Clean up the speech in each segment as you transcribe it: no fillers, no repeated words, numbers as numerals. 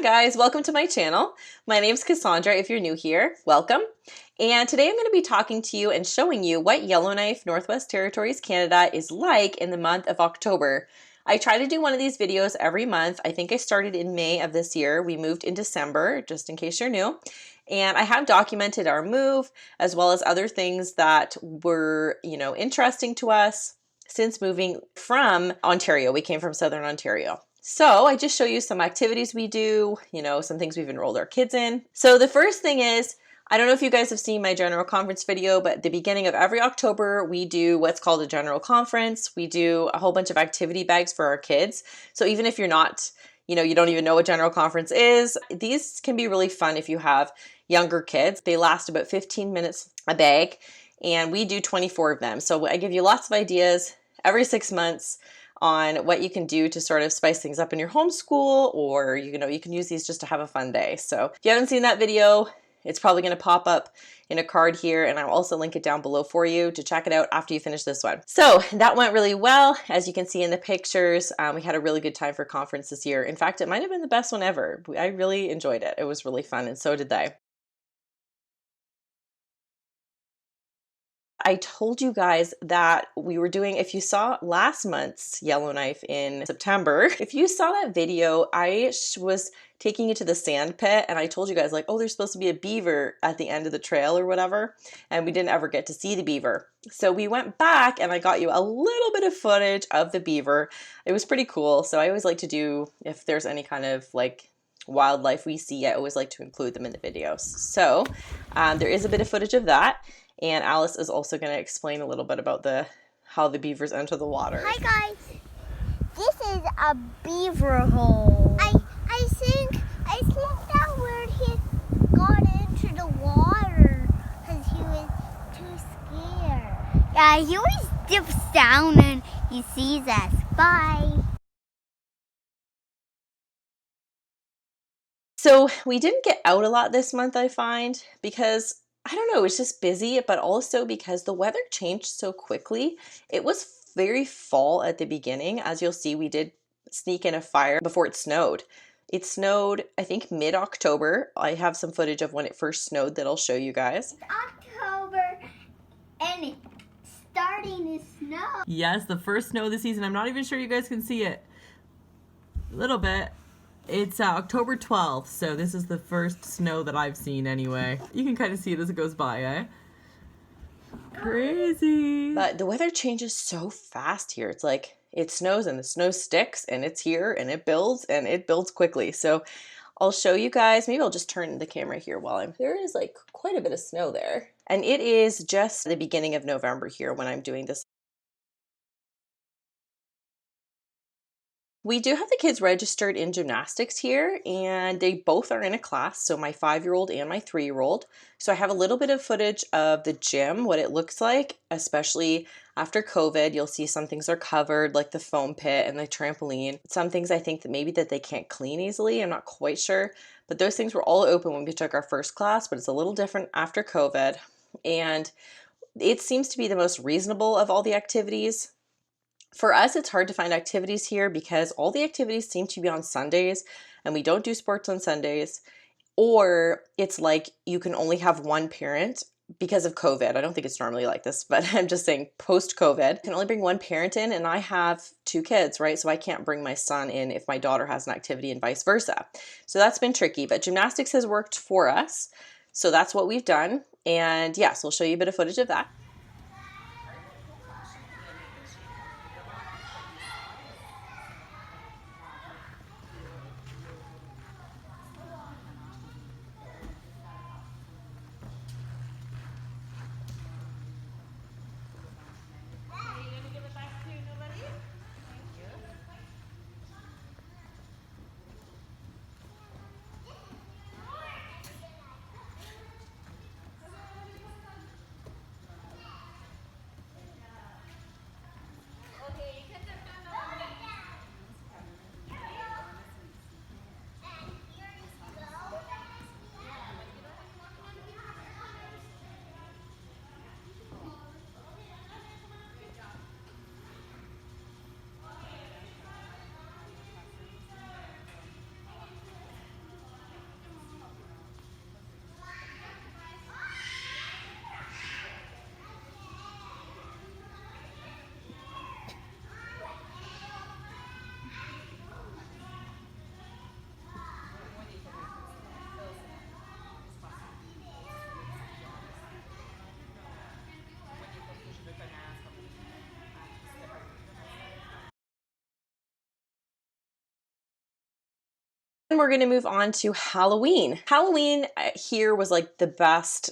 Guys, welcome to my channel. My name's Cassandra. If you're new here, welcome. And today I'm going to be talking to you and showing you what Yellowknife, Northwest Territories, Canada is like in the month of October. I try to do one of these videos every month. I think I started in May of this year. We moved in December, just in case you're new. And I have documented our move as well as other things that were, interesting to us since moving from Ontario. We came from Southern Ontario. So I just show you some activities we do, some things we've enrolled our kids in. So the first thing is, I don't know if you guys have seen my general conference video, but at the beginning of every October, we do what's called a general conference. We do a whole bunch of activity bags for our kids. So even if you're not, you don't even know what general conference is, these can be really fun if you have younger kids. They last about 15 minutes a bag, and we do 24 of them. So I give you lots of ideas every 6 months on what you can do to sort of spice things up in your homeschool, or you can use these just to have a fun day. So if you haven't seen that video, it's probably going to pop up in a card here, and I'll also link it down below for you to check it out after you finish this one. So that went really well. As you can see in the pictures, we had a really good time for conference this year. In fact, it might have been the best one ever. I really enjoyed it. It was really fun, and so did they. I told you guys that we were doing, if you saw last month's Yellowknife in September, if you saw that video, I was taking you to the sand pit, and I told you guys like, oh, there's supposed to be a beaver at the end of the trail or whatever, and we didn't ever get to see the beaver. So we went back and I got you a little bit of footage of the beaver. It was pretty cool. So I always like to do, if there's any kind of like wildlife we see, I always like to include them in the videos. So there is a bit of footage of that. And Alice is also going to explain a little bit about how the beavers enter the water. Hi guys, this is a beaver hole. I think that where he got into the water because he was too scared. Yeah, he always dips down and he sees us. Bye. So we didn't get out a lot this month, I find, because I don't know, it's just busy, but also because the weather changed so quickly. It was very fall at the beginning. As you'll see, we did sneak in a fire before it snowed. It snowed, I think, mid-October. I have some footage of when it first snowed that I'll show you guys. It's October and it's starting to snow. Yes, the first snow of the season. I'm not even sure you guys can see it. A little bit. It's October 12th, so this is the first snow that I've seen anyway. You can kind of see it as it goes by, eh? Crazy. But the weather changes so fast here. It's like it snows and the snow sticks and it's here and it builds quickly. So I'll show you guys. Maybe I'll just turn the camera here while there is like quite a bit of snow there. And it is just the beginning of November here when I'm doing this. We do have the kids registered in gymnastics here, and they both are in a class, so my 5-year-old and my 3-year-old. So I have a little bit of footage of the gym, what it looks like, especially after COVID. You'll see some things are covered, like the foam pit and the trampoline. Some things I think that maybe that they can't clean easily, I'm not quite sure, but those things were all open when we took our first class, but it's a little different after COVID. And it seems to be the most reasonable of all the activities. For us, it's hard to find activities here because all the activities seem to be on Sundays, and we don't do sports on Sundays, or it's like you can only have one parent because of COVID. I don't think it's normally like this, but I'm just saying post-COVID, you can only bring one parent in, and I have 2 kids, right? So I can't bring my son in if my daughter has an activity and vice versa. So that's been tricky, but gymnastics has worked for us. So that's what we've done. And yes, we'll show you a bit of footage of that. And we're gonna move on to Halloween. Halloween here was like the best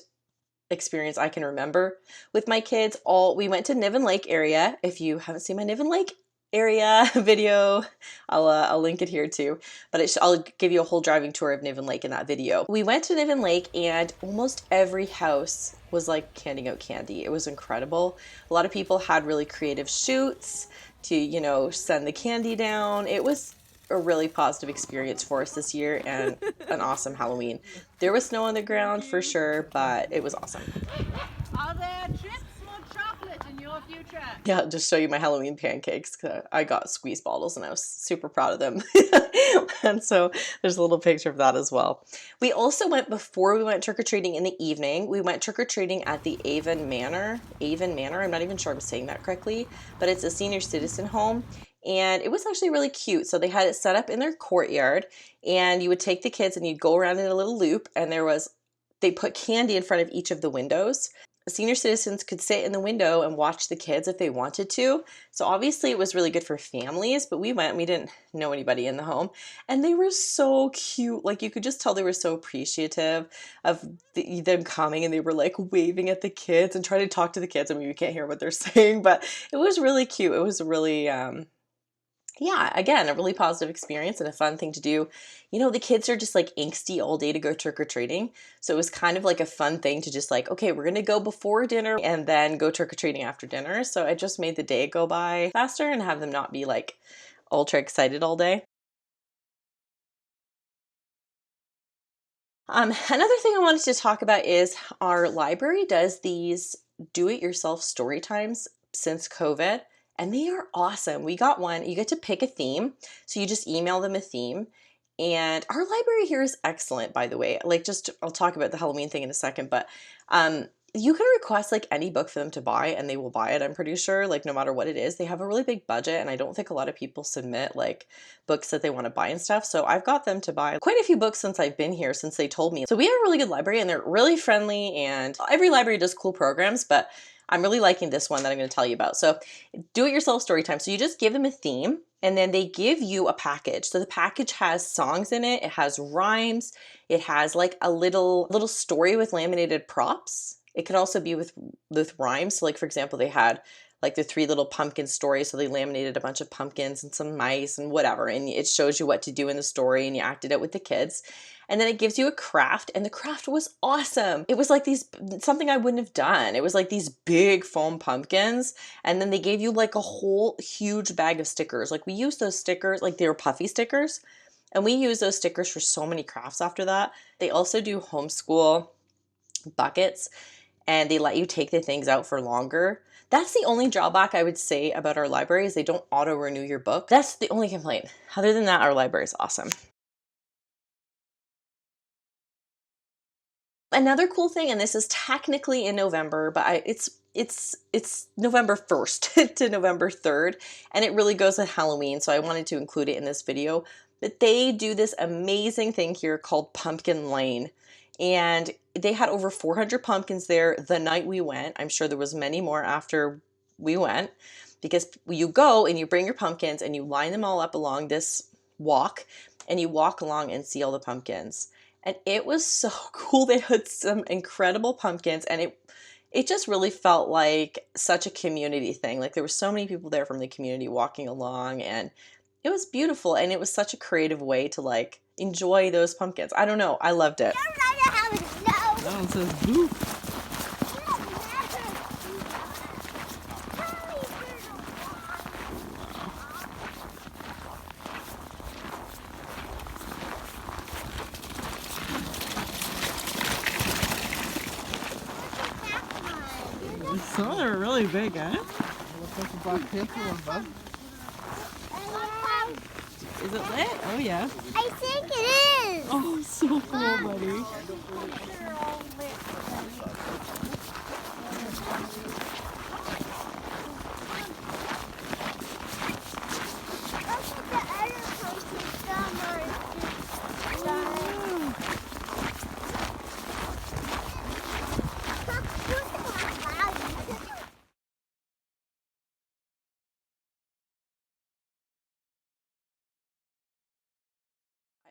experience I can remember with my kids. We went to Niven Lake area. If you haven't seen my Niven Lake area video, I'll link it here too, but I'll give you a whole driving tour of Niven Lake in that video. We went to Niven Lake and almost every house was like handing out candy. It was incredible. A lot of people had really creative shoots to, you know, send the candy down. It was a really positive experience for us this year and an awesome Halloween. There was snow on the ground for sure, but it was awesome. Are there chips or chocolate in your future? Yeah, just show you my Halloween pancakes. I got squeeze bottles and I was super proud of them. And so there's a little picture of that as well. We also before we went trick-or-treating in the evening, we went trick-or-treating at the Avon Manor. I'm not even sure I'm saying that correctly, but it's a senior citizen home. And it was actually really cute. So they had it set up in their courtyard and you would take the kids and you'd go around in a little loop and they put candy in front of each of the windows. Senior citizens could sit in the window and watch the kids if they wanted to. So obviously it was really good for families, but we went and we didn't know anybody in the home. And they were so cute. Like you could just tell they were so appreciative of them coming and they were like waving at the kids and trying to talk to the kids. I mean, you can't hear what they're saying, but it was really cute. It was really, yeah, again, a really positive experience and a fun thing to do. You know, the kids are just like angsty all day to go trick-or-treating. So it was kind of like a fun thing to just like, okay, we're going to go before dinner and then go trick-or-treating after dinner. So I just made the day go by faster and have them not be like ultra excited all day. Another thing I wanted to talk about is our library does these do-it-yourself story times since COVID. And they are awesome. We got one, you get to pick a theme. So you just email them a theme. And our library here is excellent, by the way. Like I'll talk about the Halloween thing in a second, but you can request like any book for them to buy and they will buy it, I'm pretty sure, like no matter what it is. They have a really big budget and I don't think a lot of people submit like books that they want to buy and stuff. So I've got them to buy quite a few books since I've been here, since they told me. So we have a really good library and they're really friendly and every library does cool programs, but I'm really liking this one that I'm going to tell you about. So do-it-yourself story time. So you just give them a theme and then they give you a package. So the package has songs in it. It has rhymes. It has like a little story with laminated props. It can also be with rhymes. So like, for example, they had like the 3 little pumpkin story. So they laminated a bunch of pumpkins and some mice and whatever. And it shows you what to do in the story and you act it out with the kids. And then it gives you a craft and the craft was awesome. It was like something I wouldn't have done. It was like these big foam pumpkins. And then they gave you like a whole huge bag of stickers. Like we used those stickers, like they were puffy stickers. And we used those stickers for so many crafts after that. They also do homeschool buckets and they let you take the things out for longer. That's the only drawback I would say about our library is they don't auto renew your book. That's the only complaint. Other than that, our library is awesome. Another cool thing, and this is technically in November, but it's November 1st to November 3rd, and it really goes with Halloween, so I wanted to include it in this video. But they do this amazing thing here called Pumpkin Lane, and they had over 400 pumpkins there the night we went. I'm sure there was many more after we went, because you go and you bring your pumpkins and you line them all up along this walk, and you walk along and see all the pumpkins. And it was so cool. They had some incredible pumpkins and it just really felt like such a community thing. Like there were so many people there from the community walking along and it was beautiful and it was such a creative way to like enjoy those pumpkins. I don't know. I loved it. That one says boo. Some of them are really big, huh? Is it lit? Oh yeah. I think it is. Oh, so cool, buddy.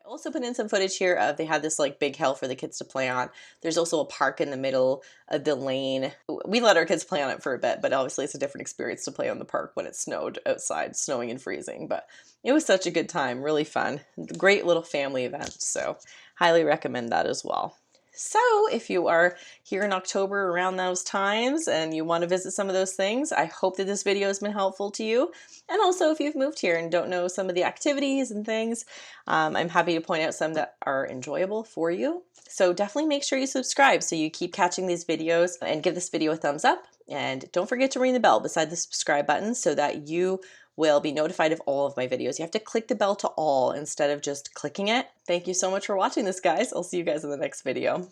I also put in some footage here of they had this like big hill for the kids to play on. There's also a park in the middle of the lane. We let our kids play on it for a bit, but obviously it's a different experience to play on the park when it snowed outside, snowing and freezing. But it was such a good time, really fun. Great little family event, so highly recommend that as well. So if you are here in October around those times and you want to visit some of those things, I hope that this video has been helpful to you. And also if you've moved here and don't know some of the activities and things, I'm happy to point out some that are enjoyable for you. So definitely make sure you subscribe so you keep catching these videos, and give this video a thumbs up. And don't forget to ring the bell beside the subscribe button so that you will be notified of all of my videos. You have to click the bell to all instead of just clicking it. Thank you so much for watching this, guys. I'll see you guys in the next video.